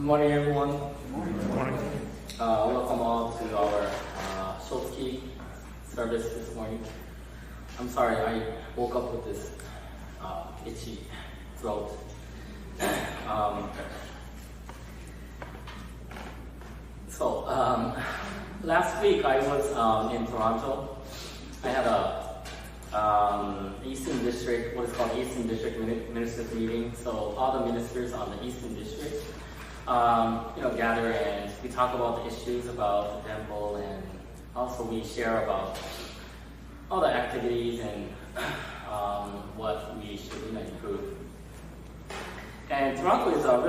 Good morning, everyone. Good morning. Welcome all to our Shotski service this morning. I'm sorry, I woke up with this itchy throat. Last week I was in Toronto. I had a Eastern District, what is called Eastern District Ministers meeting. So all the ministers on the Eastern District gather and we talk about the issues about the temple, and also we share about all the activities and what we should improve. And Toronto is a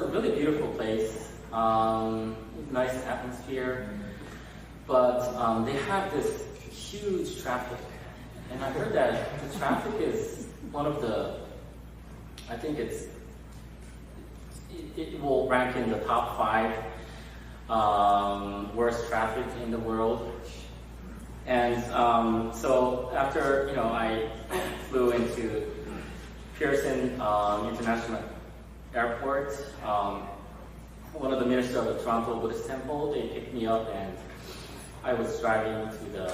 really beautiful place, nice atmosphere, but they have this huge traffic. And I heard that the traffic is one of the, I think it will rank in the top 5 worst traffic in the world. And so after I flew into Pearson International Airport, one of the ministers of the Toronto Buddhist Temple, they picked me up and I was driving to the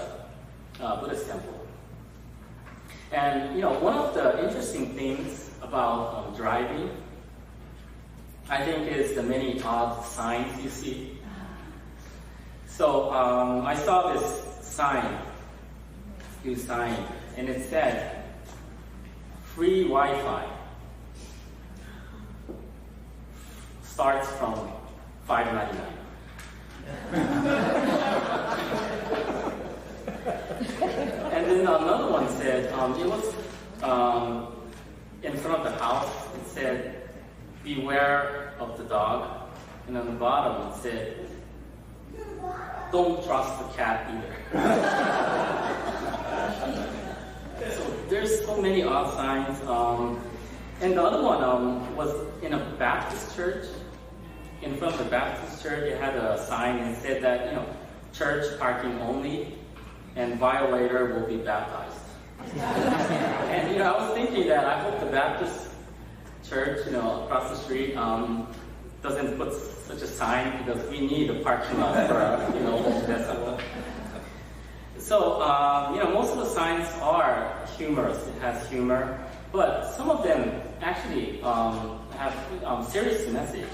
Buddhist Temple. And one of the interesting things about driving, I think, is the many odd signs you see. So I saw this huge sign, and it said, free Wi-Fi starts from $5.99. And then another one said, it was in front of the house, it said, beware of the dog. And on the bottom it said, don't trust the cat either. So there's so many odd signs. And the other one was in a Baptist church. In front of the Baptist church, it had a sign and said that, church parking only, and violator will be baptized. And I was thinking that I hope the Baptist church, across the street, doesn't put such a sign, because we need a parking lot for, Holy Festival. So, most of the signs are humorous. It has humor, but some of them actually have serious message.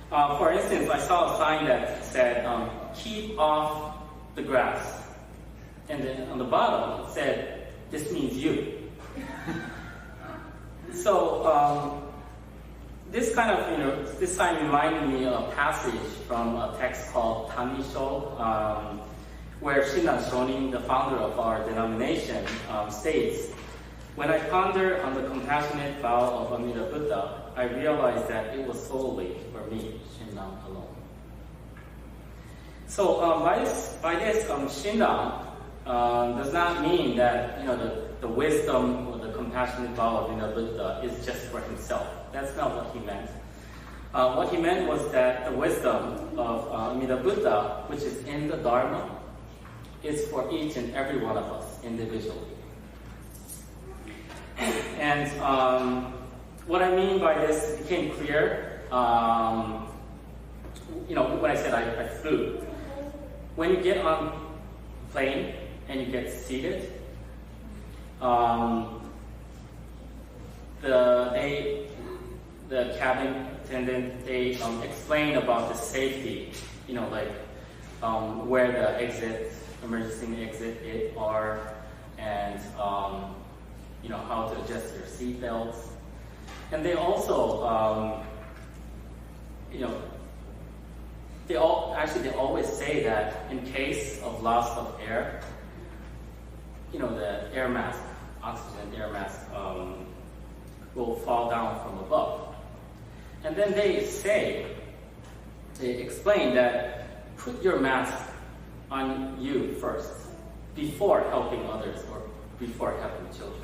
For instance, I saw a sign that said, keep off the grass. And then on the bottom, it said, this means you. So, this kind of, this sign reminded me of a passage from a text called Tanisho, where Shinran Shonin, the founder of our denomination, states, when I ponder on the compassionate vow of Amida Buddha, I realized that it was solely for me, Shinran alone. So by this Shinran does not mean that the wisdom or the compassionate vow of Amida Buddha is just for himself. That's not what he meant. What he meant was that the wisdom of Amida Buddha, which is in the Dharma, is for each and every one of us individually. And what I mean by this became clear, when I said I flew. When you get on a plane and you get seated, the cabin attendant, they explain about the safety, where the emergency exit are, and how to adjust your seat belts. And they also, they always say that in case of loss of air, the air mask, oxygen air mask, will fall down from above. And then they explain that put your mask on you first, before helping others or before helping children.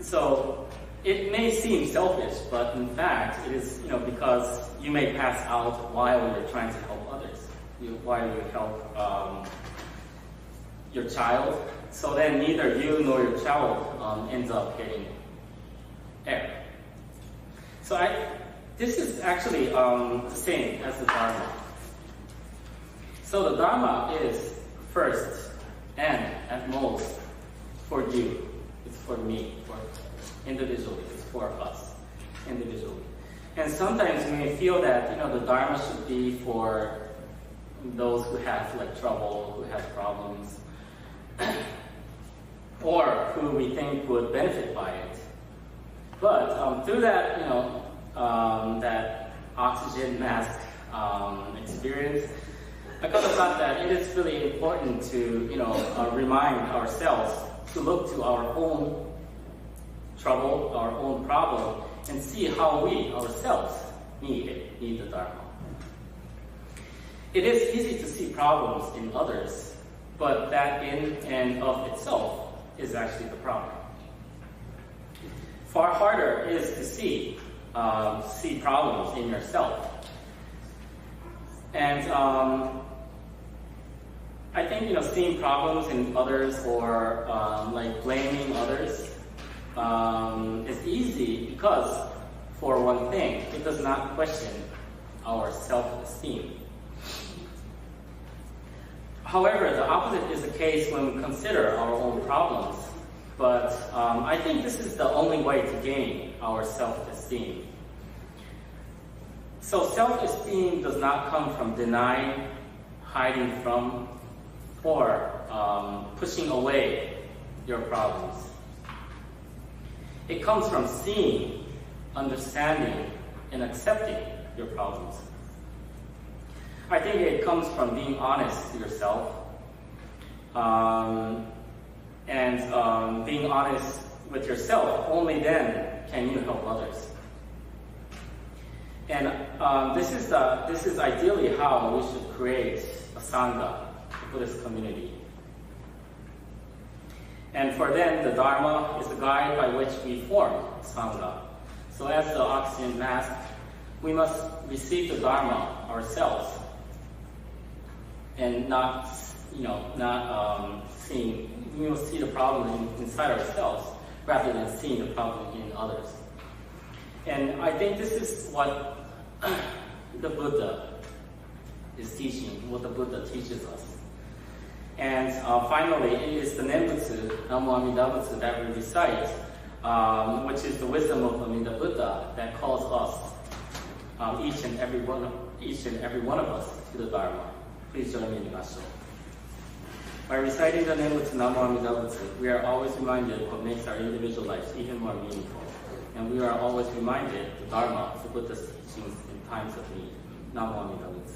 So it may seem selfish, but in fact it is, because you may pass out while you're trying to help others, while you help your child. So then neither you nor your child ends up getting air. So this is actually the same as the Dharma. So the Dharma is first and at most for you. It's for me, for individually. It's for us individually. And sometimes we may feel that the Dharma should be for those who have like trouble, who have problems, or who we think would benefit by it. But through that, that oxygen mask experience, I kind of thought that it is really important to, remind ourselves to look to our own trouble, our own problem, and see how we ourselves need the Dharma. It is easy to see problems in others, but that in and of itself is actually the problem. Far harder is to see problems in yourself. And I think seeing problems in others or like blaming others is easy because, for one thing, it does not question our self-esteem. However, the opposite is the case when we consider our own problems. But I think this is the only way to gain our self-esteem. So self-esteem does not come from denying, hiding from, or pushing away your problems. It comes from seeing, understanding, and accepting your problems. I think it comes from being honest to yourself and being honest with yourself. Only then can you help others. And this is ideally how we should create a Sangha, a Buddhist community. And for them, the Dharma is the guide by which we form Sangha. So as the oxygen mask, we must receive the Dharma ourselves and not seeing, we must see the problem inside ourselves rather than seeing the problem in others. And I think this is what the Buddha is teaching, what the Buddha teaches us. And finally, it is the Nembutsu, Namo Amida Butsu, that we recite, which is the wisdom of Amida Buddha that calls us, each and every one of us, to the Dharma. Please join me in Gasho. By reciting the Nembutsu, Namo Amida Butsu, we are always reminded of what makes our individual lives even more meaningful. And we are always reminded the Dharma, the Buddha's teachings in times of need. Namo Amida Butsu.